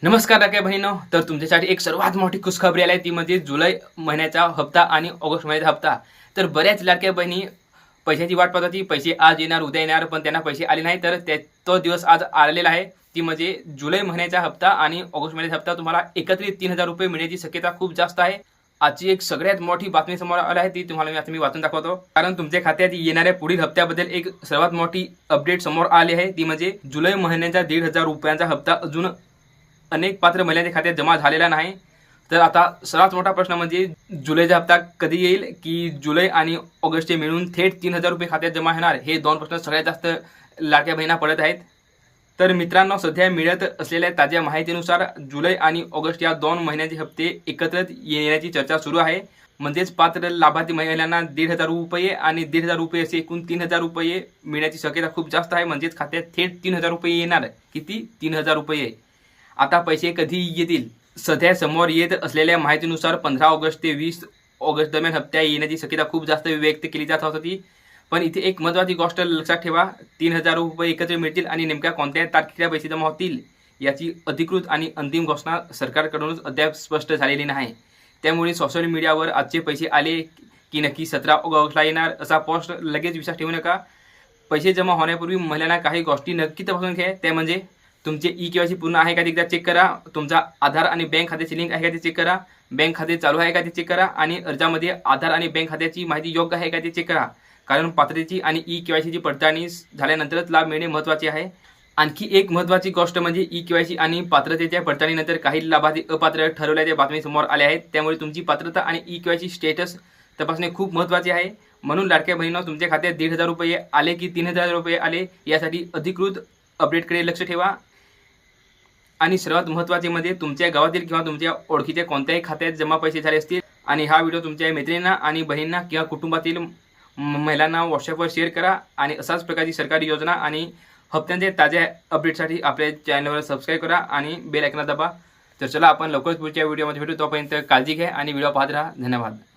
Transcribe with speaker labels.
Speaker 1: नमस्कार लाडक्या बहिणींनो, तर तुमच्यासाठी एक सर्वात मोठी खुशखबरी आली आहे, ती म्हणजे जुलै महिन्याचा हप्ता आणि ऑगस्ट महिन्याचा हप्ता. तर बऱ्याच लाडक्या बहिणी पैशाची वाट पाहत होती. पैसे आज येणार, उद्या येणार, पण त्यांना पैसे आले नाही. तर तो दिवस आज आलेला आहे. ती म्हणजे जुलै महिन्याचा हप्ता आणि ऑगस्ट महिन्याचा हप्ता तुम्हाला एकत्रित ₹3000 मिळण्याची शक्यता खूप जास्त आहे. आजची एक सगळ्यात मोठी बातमी समोर आली आहे, ती तुम्हाला आता मी वाचून दाखवतो. कारण तुमच्या खात्यात येणाऱ्या पुढील हप्त्याबद्दल एक सर्वात मोठी अपडेट समोर आली आहे, ती म्हणजे जुलै महिन्याचा ₹1500 हप्ता अजून अनेक पात्र महिलांच्या खात्यात जमा झालेला नाही. तर आता सर्वात मोठा प्रश्न म्हणजे जुलैचा हप्ता कधी येईल, की जुलै आणि ऑगस्टचे मिळून थेट ₹3000 खात्यात जमा होणार? हे दोन प्रश्न सगळ्यात जास्त लाडक्या बहिणींना पडत आहेत. तर मित्रांनो, सध्या मिळत असलेल्या ताज्या माहितीनुसार जुलै आणि ऑगस्ट या 2 महिन्यांचे हप्ते एकत्रित येण्याची चर्चा सुरू आहे. म्हणजेच पात्र लाभार्थी महिलांना ₹1500 आणि ₹1500 असे एकूण ₹3000 मिळण्याची शक्यता खूप जास्त आहे. म्हणजेच खात्यात थेट ₹3000 येणार. किती? ₹3000. आता पैसे कधी येतील? सध्या समोर येत असलेल्या माहितीनुसार 15 ऑगस्ट ते 20 ऑगस्ट दरम्यान हप्त्या येण्याची शक्यता खूप जास्त व्यक्त केली जात होती. पण इथे एक महत्त्वाची गोष्ट लक्षात ठेवा, ₹3000 एकत्र मिळतील आणि नेमक्या कोणत्या तारखेला पैसे जमा होतील याची अधिकृत आणि अंतिम घोषणा सरकारकडूनच अद्याप स्पष्ट झालेली नाही. त्यामुळे सोशल मीडियावर आजचे पैसे आले की नक्की 17 ऑगस्टला येणार असा पोस्ट लगेच विश्वास ठेवू नका. पैसे जमा होण्यापूर्वी महिलांना काही गोष्टी नक्की तपासून घ्या. त्या म्हणजे तुमचे ई-के-वाय-सी पूर्ण आहे का ते एकदा चेक करा. तुमचा आधार आणि बँक खात्याची लिंक आहे का ते चेक करा. बँक खाते चालू आहे का ते चेक करा. आणि अर्जामध्ये आधार आणि बँक खात्याची माहिती योग्य आहे का ते चेक करा. कारण पात्रतेची आणि ई-के-वाय-सीची पडताळणी झाल्यानंतरच लाभ मिळणे महत्त्वाचे आहे. आणखी एक महत्त्वाची गोष्ट म्हणजे ई-के-वाय-सी आणि पात्रतेच्या पडताळणीनंतर काही लाभार्थी अपात्र ठरवल्याच्या बातमी समोर आल्या आहेत. त्यामुळे तुमची पात्रता आणि ई-के-वाय-सी स्टेटस तपासणे खूप महत्त्वाचे आहे. म्हणून लाडक्या बहिणींनो, तुमच्या खात्यात ₹1500 आले की ₹3000 आले यासाठी अधिकृत अपडेटकडे लक्ष ठेवा. आणि सर्वात महत्त्वाचे म्हणजे तुमच्या गावातील किंवा तुमच्या ओळखीच्या कोणत्याही खात्यात जमा पैसे झाले असतील आणि हा व्हिडिओ तुमच्या मैत्रिणींना आणि बहिणींना किंवा कुटुंबातील महिलांना व्हॉट्सअपवर शेअर करा. आणि अशाच प्रकारची सरकारी योजना आणि हप्त्यांच्या ताज्या अपडेटसाठी आपल्या चॅनलवर सबस्क्राईब करा आणि बेल आयकॉन दाबा. तर चला, आपण लवकरच पुढच्या व्हिडिओमध्ये भेटू. तोपर्यंत काळजी घ्या आणि व्हिडिओ पाहत राहा. धन्यवाद.